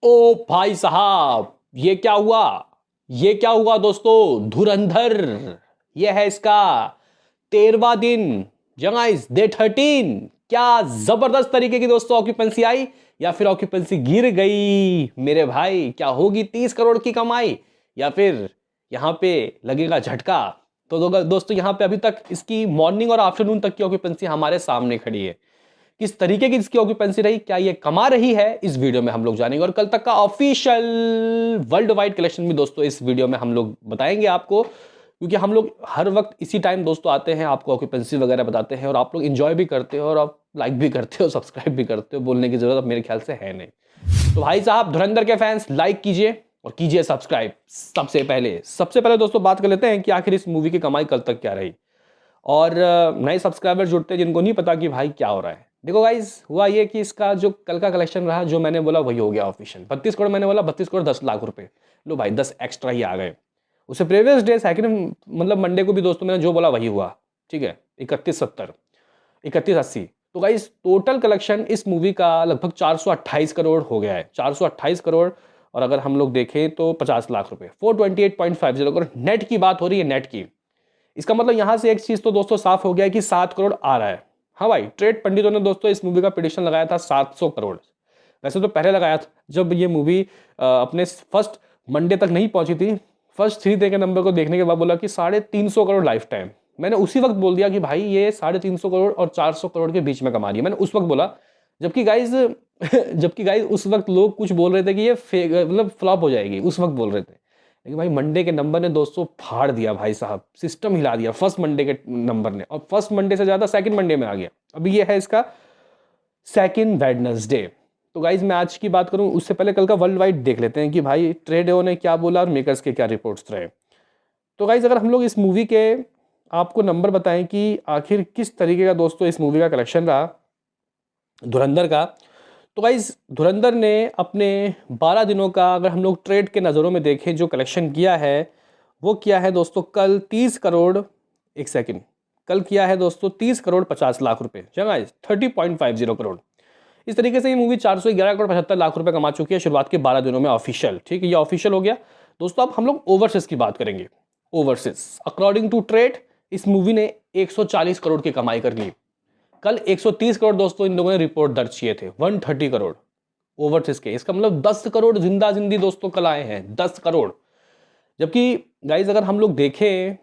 ओ भाई साहब, ये क्या हुआ? ये क्या हुआ दोस्तों? धुरंधर, ये है इसका 13वां दिन। Guys day 13। क्या जबरदस्त तरीके की दोस्तों ऑक्यूपेंसी आई या फिर ऑक्यूपेंसी गिर गई? मेरे भाई क्या होगी 30 करोड़ की कमाई या फिर यहां पे लगेगा झटका? तो दोस्तों यहां पे अभी तक इसकी मॉर्निंग और आफ्टरनून तक की ऑक्यूपेंसी हमारे सामने खड़ी है। किस तरीके की इसकी ऑक्यूपेंसी रही, क्या ये कमा रही है, इस वीडियो में हम लोग जानेंगे। और कल तक का ऑफिशियल वर्ल्ड वाइड कलेक्शन भी दोस्तों इस वीडियो में हम लोग बताएंगे आपको, क्योंकि हम लोग हर वक्त इसी टाइम दोस्तों आते हैं, आपको ऑक्यूपेंसी वगैरह बताते हैं और आप लोग इंजॉय भी करते हो और आप लाइक भी करते हो, सब्सक्राइब भी करते हो। बोलने की जरूरत मेरे ख्याल से है नहीं। तो भाई साहब धुरंधर के फैंस लाइक कीजिए और कीजिए सब्सक्राइब। सबसे पहले दोस्तों बात कर लेते हैं कि आखिर इस मूवी की कमाई कल तक क्या रही। और नए सब्सक्राइबर जुड़ते हैं जिनको नहीं पता कि भाई क्या हो रहा है। देखो गाइस, हुआ ये कि इसका जो कल का कलेक्शन रहा, जो मैंने बोला वही हो गया ऑफिशियल 32 करोड़। मैंने बोला 32 करोड़ 10 लाख रुपए। लो भाई 10 एक्स्ट्रा ही आ गए। उससे प्रीवियस डे सेकंड मतलब मंडे को भी दोस्तों मैंने जो बोला वही हुआ। ठीक है, 3170, 3180। तो गाइस टोटल कलेक्शन इस मूवी का लगभग 428 करोड़ हो गया है, 428 करोड़। और अगर हम लोग देखें तो 50 लाख रुपए, 428.50 करोड़ नेट की बात हो रही है, नेट की। इसका मतलब यहां से एक चीज तो दोस्तों साफ हो गया है कि 7 करोड़ आ रहा है। हाँ भाई, ट्रेड पंडितों ने दोस्तों इस मूवी का प्रेडिक्शन लगाया था 700 करोड़। वैसे तो पहले लगाया था जब ये मूवी अपने फर्स्ट मंडे तक नहीं पहुंची थी। फर्स्ट 3 डे के नंबर को देखने के बाद बोला कि 350 करोड़ लाइफ टाइम। मैंने उसी वक्त बोल दिया कि भाई ये 350 करोड़ और 400 करोड़ के बीच में कमा रही है। मैंने उस वक्त बोला, जबकि गाइज जबकि गाइज उस वक्त लोग कुछ बोल रहे थे कि ये मतलब फ्लॉप हो जाएगी, उस वक्त बोल रहे थे। लेकिन भाई मंडे के नंबर ने दोस्तों फाड़ दिया भाई साहब, सिस्टम हिला दिया फर्स्ट मंडे के नंबर ने। और फर्स्ट मंडे से ज्यादा सेकंड मंडे में आ गया। अभी ये है इसका सेकंड वेडनेसडे। तो गाइज मैं आज की बात करूं उससे पहले कल का वर्ल्ड वाइड देख लेते हैं कि भाई ट्रेडो ने क्या बोला और मेकर्स के क्या रिपोर्ट्स रहे। तो गाइज अगर हम लोग इस मूवी के आपको नंबर बताएं कि आखिर किस तरीके का दोस्तों इस मूवी का कलेक्शन रहा धुरंधर का। तो गाइज धुरंधर ने अपने 12 दिनों का अगर हम लोग ट्रेड के नज़रों में देखें जो कलेक्शन किया है, वो किया है दोस्तों कल 30 करोड़, एक सेकंड, कल किया है दोस्तों 30 करोड़ 50 लाख रुपए। गाइज 30.50 करोड़। इस तरीके से ये मूवी 411 करोड़ 75 लाख रुपए कमा चुकी है शुरुआत के 12 दिनों में ऑफिशियल। ठीक है, ये ऑफिशियल हो गया दोस्तों। अब हम लोग ओवरसीज की बात करेंगे। ओवरसीज अकॉर्डिंग टू ट्रेड इस मूवी ने 140 करोड़ की कमाई कर ली। कल 130 करोड़ दोस्तों इन लोगों ने रिपोर्ट दर्ज किए थे, 130 करोड़ ओवरसीज के। इसका मतलब 10 करोड़ जिंदा जिंदी दोस्तों कल आए हैं, 10 करोड़। जबकि गाइज अगर हम लोग देखें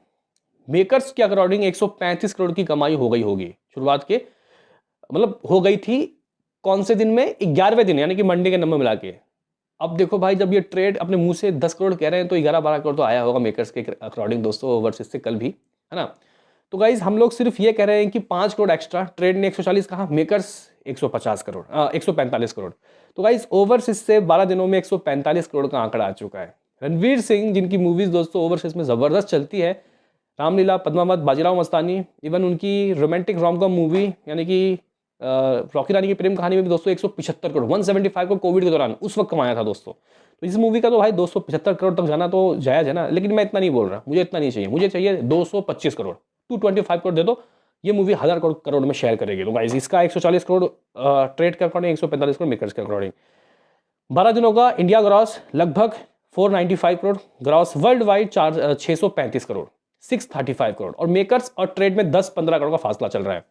मेकर्स के अकॉर्डिंग 135 करोड़ की कमाई हो गई होगी शुरुआत के, मतलब हो गई थी कौन से दिन में, 11वें दिन, यानी कि मंडे के नंबर मिला के। अब देखो भाई, जब ये ट्रेड अपने मुंह से 10 करोड़ कह रहे हैं तो 11-12 करोड़ तो आया होगा मेकर्स के अकॉर्डिंग दोस्तों ओवरसीज से कल भी, है ना। तो गाइज हम लोग सिर्फ ये कह रहे हैं कि 5 करोड़ एक्स्ट्रा, ट्रेड ने 140 कहा, मेकर्स 150 करोड़ 145 करोड़। तो गाइज ओवरसीज से 12 दिनों में 145 करोड़ का आंकड़ा आ चुका है। रणवीर सिंह जिनकी मूवीज दोस्तों ओवरसीज में जबरदस्त चलती है, रामलीला, पद्मावत, बाजीराव मस्तानी, इवन उनकी रोमांटिक रोम-कॉम मूवी यानी कि रॉकी रानी की प्रेम कहानी में भी दोस्तों 175 करोड़, 175 करोड़ कोविड के दौरान उस वक्त कमाया था दोस्तों। तो इस मूवी का तो भाई 275 करोड़ तक जाना तो जायज है ना। लेकिन मैं इतना नहीं बोल रहा, मुझे इतना नहीं चाहिए, मुझे चाहिए 225 करोड़, 225 करोड़ दे दो, ये मूवी 1000 करोड़ में शेयर करेगी। तो गाइस इसका 140 करोड़ ट्रेड के अकॉर्डिंग, 145 करोड़ मेकर्स के अकॉर्डिंग। 12 दिनों का इंडिया ग्रॉस लगभग 495 crore, gross world wide 635 crore, 635 crore. और मेकर्स और ट्रेड में 10-15 करोड़ का फासला चल रहा है।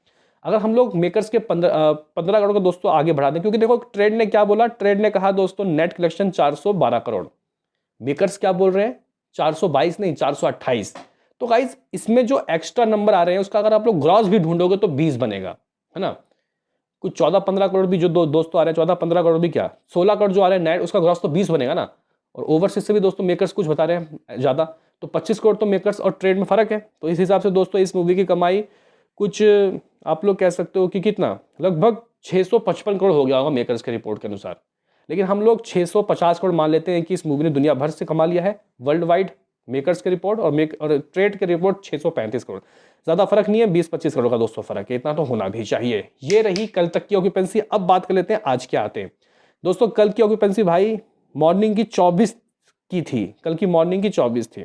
अगर हम लोग मेकर्स के 15 करोड़ को दोस्तों आगे बढ़ा दें, क्योंकि देखो ट्रेड ने क्या बोला, ट्रेड ने कहा दोस्तों नेट कलेक्शन 412 करोड़, मेकर्स क्या बोल रहे हैं 422 नहीं 428। तो गाइज इसमें जो एक्स्ट्रा नंबर आ रहे हैं उसका अगर आप लोग ग्रॉस भी ढूंढोगे तो 20 बनेगा, है ना। कुछ 14-15 करोड़ भी जो दोस्तों आ रहे हैं, 14-15 करोड़ भी क्या, 16 करोड़ जो आ रहे हैं नेट, उसका ग्रॉस तो 20 बनेगा ना। और ओवरसीज से भी दोस्तों मेकर्स कुछ बता रहे हैं ज्यादा, तो 25 करोड़ तो मेकर्स और ट्रेड में फर्क है। तो इस हिसाब से दोस्तों इस मूवी की कमाई कुछ आप लोग कह सकते हो कि कितना, लगभग 655 करोड़ हो गया होगा मेकर्स के रिपोर्ट के अनुसार। लेकिन हम लोग 650 करोड़ मान लेते हैं कि इस मूवी ने दुनिया भर से कमा लिया है वर्ल्ड वाइड, मेकर्स के रिपोर्ट और ट्रेड के रिपोर्ट 635 करोड़। ज़्यादा फर्क नहीं है, 20-25 करोड़ का दोस्तों फर्क है, इतना तो होना भी चाहिए। ये रही कल तक की ऑक्यूपेंसी। अब बात कर लेते हैं आज क्या आते हैं दोस्तों। कल की ऑक्यूपेंसी भाई मॉर्निंग की 24 की थी, कल की मॉर्निंग की 24 थी।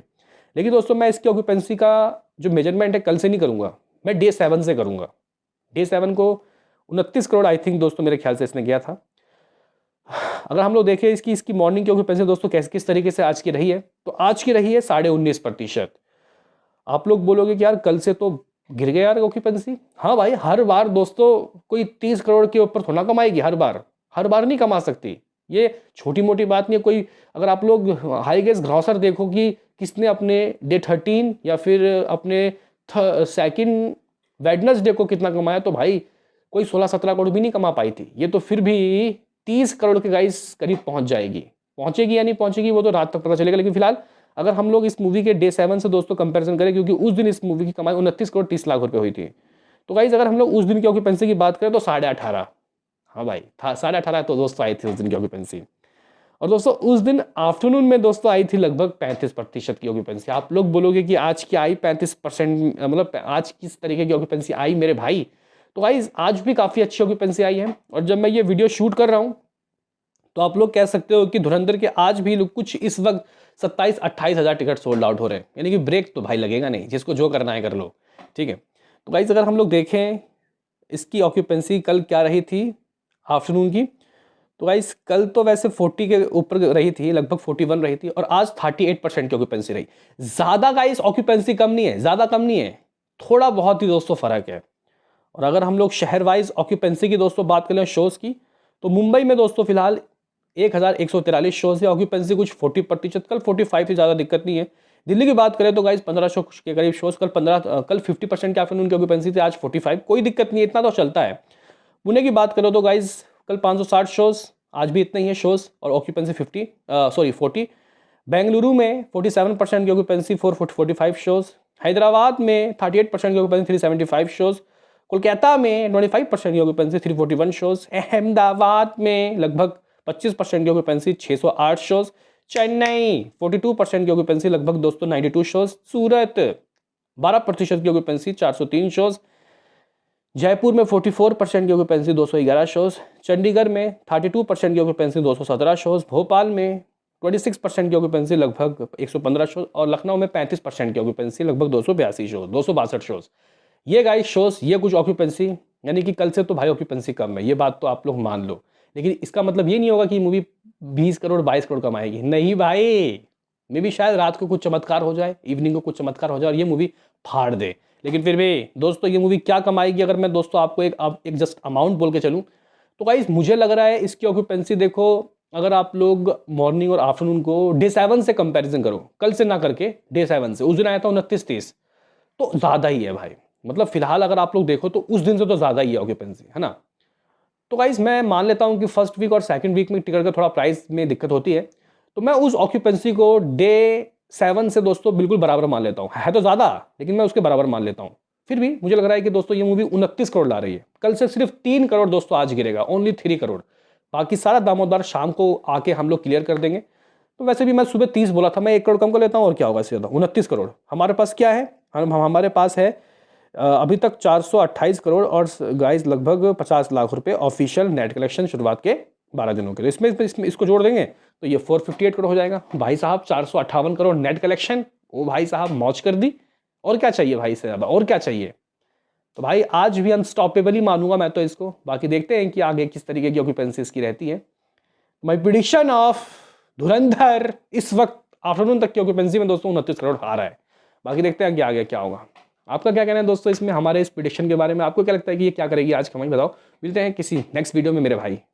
लेकिन दोस्तों मैं इसकी ऑक्यूपेंसी का जो मेजरमेंट है कल से नहीं करूंगा, मैं डे 7 से करूंगा। डे 7 को 29 करोड़ आई थिंक दोस्तों मेरे ख्याल से इसने किया था। अगर हम लोग देखें इसकी मॉर्निंग की ऑक्यूपेंसी दोस्तों किस तरीके से आज की रही है, तो आज की रही है 19.5%। आप लोग बोलोगे कि यार कल से तो गिर गया यार ऑक्यूपेंसी। हाँ भाई, हर बार दोस्तों कोई 30 करोड़ के ऊपर थोड़ा कमाएगी, हर बार नहीं कमा सकती। ये छोटी मोटी बात नहीं है कोई। अगर आप लोग हाई गेस ग्रॉसर देखो कि किसने अपने डे 13 या फिर अपने सेकंड वेडनेसडे को कितना कमाया, तो भाई कोई 16-17 करोड़ भी नहीं कमा पाई थी। ये तो फिर भी 30 करोड़ के गाइस करीब पहुंच जाएगी। पहुंचेगी या नहीं पहुंचेगी वो तो रात तक पता चलेगा, लेकिन फिलहाल अगर हम लोग इस मूवी के डे 7 से दोस्तों कंपैरिजन करें, क्योंकि उस दिन इस मूवी की कमाई 29 करोड़ 30 लाख रुपए हुई थी, तो गाइस अगर हम लोग उस दिन की ऑक्यूपेंसी की बात करें तो 18.5। हाँ भाई, था 18.5 तो दोस्तों आई थी उस दिन की ऑक्यूपेंसी। और दोस्तों उस दिन आफ्टरनून में दोस्तों आई थी लगभग 35% की ऑक्यूपेंसी। आप लोग बोलोगे कि आज की आई 35%, मतलब आज किस तरीके की ऑक्यूपेंसी आई मेरे भाई? तो गाइस आज भी काफ़ी अच्छी ऑक्यूपेंसी आई है। और जब मैं ये वीडियो शूट कर रहा हूँ तो आप लोग कह सकते हो कि धुरंधर के आज भी लोग कुछ इस वक्त 27-28 हज़ार टिकट सोल्ड आउट हो रहे हैं, यानी कि ब्रेक तो भाई लगेगा नहीं, जिसको जो करना है कर लो। ठीक है, तो गाइस अगर हम लोग देखें इसकी ऑक्यूपेंसी कल क्या रही थी आफ्टरनून की, तो गाइस कल तो वैसे 40 के ऊपर रही थी, लगभग 41 रही थी, और आज 38% की ऑक्यूपेंसी रही। ज़्यादा गाइस ऑक्यूपेंसी कम नहीं है, ज़्यादा कम नहीं है, थोड़ा बहुत ही दोस्तों फ़र्क है। और अगर हम लोग शहर वाइज ऑक्यूपेंसी की दोस्तों बात करें शोज़ की, तो मुंबई में दोस्तों फिलहाल 1143 शोज़ है, ऑक्यूपेंसी कुछ 40%, कल 45 से ज़्यादा दिक्कत नहीं है। दिल्ली की बात करें तो गाइस 1500 के करीब शोज़, कल 50% के आफ्टरनून की ऑक्यूपेंसी थी, आज 45, कोई दिक्कत नहीं है, इतना तो चलता है। पुणे की बात करो तो गाइस कल 560 शोज़, आज भी इतना ही है शोज़, और ऑक्यूपेंसी 40। बेंगलुरु में 47% की ऑक्यूपेंसी, 445 शोज़। हैदराबाद में 38% की ऑक्यूपेंसी, 375 शोज़। कोलकाता में 25% की ऑक्यूपेंसी, 341 शोज़। अहमदाबाद में लगभग 25% की ऑक्यूपेंसी, 608 शोज़। चेन्नई 42% की ऑक्यूपेंसी, लगभग दोस्तों 92 शोज़। सूरत 12% की ऑक्यूपेंसी, 403 शोज़। जयपुर में 44% की ऑक्यूपेंसी, 211 शोज़। चंडीगढ़ में 32% की ऑक्यूपेंसी, 217 शोज़। भोपाल में 26% की ऑक्यूपेंसी, लगभग 115 शोज़। और लखनऊ में 35% की ऑक्यूपेंसी, लगभग 282 शोज़, 262 शोज़। ये गाइस शोज़, ये कुछ ऑक्यूपेंसी, यानी कि कल से तो भाई ऑक्यूपेंसी कम है, ये बात तो आप लोग मान लो। लेकिन इसका मतलब ये नहीं होगा कि मूवी 20 करोड़ 22 करोड़ कमाएगी, नहीं भाई। मे बी शायद रात को कुछ चमत्कार हो जाए, इवनिंग को कुछ चमत्कार हो जाए और ये मूवी फाड़ दे। लेकिन फिर भी दोस्तों ये मूवी क्या कमाएगी, अगर मैं दोस्तों आपको एक जस्ट अमाउंट बोल के चलूँ, तो गाइस मुझे लग रहा है इसकी ऑक्यूपेंसी देखो, अगर आप लोग मॉर्निंग और आफ्टरनून को डे 7 से कंपैरिजन करो, कल से ना करके डे 7 से, उस दिन आया था 29-30, तो ज़्यादा ही है भाई। मतलब फिलहाल अगर आप लोग देखो तो उस दिन से तो ज़्यादा ही है ऑक्यूपेंसी, है ना। तो गाइस मैं मान लेता हूँ कि फर्स्ट वीक और सेकंड वीक में टिकट का थोड़ा प्राइस में दिक्कत होती है, तो मैं उस ऑक्यूपेंसी को डे 7 से दोस्तों बिल्कुल बराबर मान लेता हूँ। है तो ज़्यादा, लेकिन मैं उसके बराबर मान लेता हूँ। फिर भी मुझे लग रहा है कि दोस्तों ये मूवी 29 करोड़ ला रही है, कल से सिर्फ 3 करोड़ दोस्तों आज गिरेगा, ओनली 3 करोड़। बाकी सारा दामोदर शाम को आके हम लोग क्लियर कर देंगे। तो वैसे भी मैं सुबह 30 बोला था, मैं 1 करोड़ कम कर लेता हूँ, और क्या होगा इससे ज़्यादा, 29 करोड़। हमारे पास क्या है, हमारे पास है अभी तक 428 करोड़ और गाइस लगभग 50 लाख रुपए ऑफिशियल नेट कलेक्शन शुरुआत के 12 दिनों के। इसमें इसको जोड़ देंगे तो ये 458 करोड़ हो जाएगा भाई साहब। 458 करोड़ नेट कलेक्शन, ओ भाई साहब मौज कर दी। और क्या चाहिए भाई से ज़्यादा, और क्या चाहिए। तो भाई आज भी अनस्टॉपेबल ही मानूंगा मैं तो इसको। बाकी देखते हैं कि आगे किस तरीके की ऑक्यूपेंसी इसकी रहती है। माई प्रिडिक्शन ऑफ धुरंधर इस वक्त आफ्टरनून तक की ऑक्यूपेंसी में दोस्तों 29 करोड़ आ रहा है। बाकी देखते हैं कि आगे क्या होगा। आपका क्या कहना है दोस्तों इसमें, हमारे इस प्रिडिक्शन के बारे में? आपको क्या लगता है कि ये क्या करेगी आज कमाई, बताओ। मिलते हैं किसी नेक्स्ट वीडियो में मेरे भाई।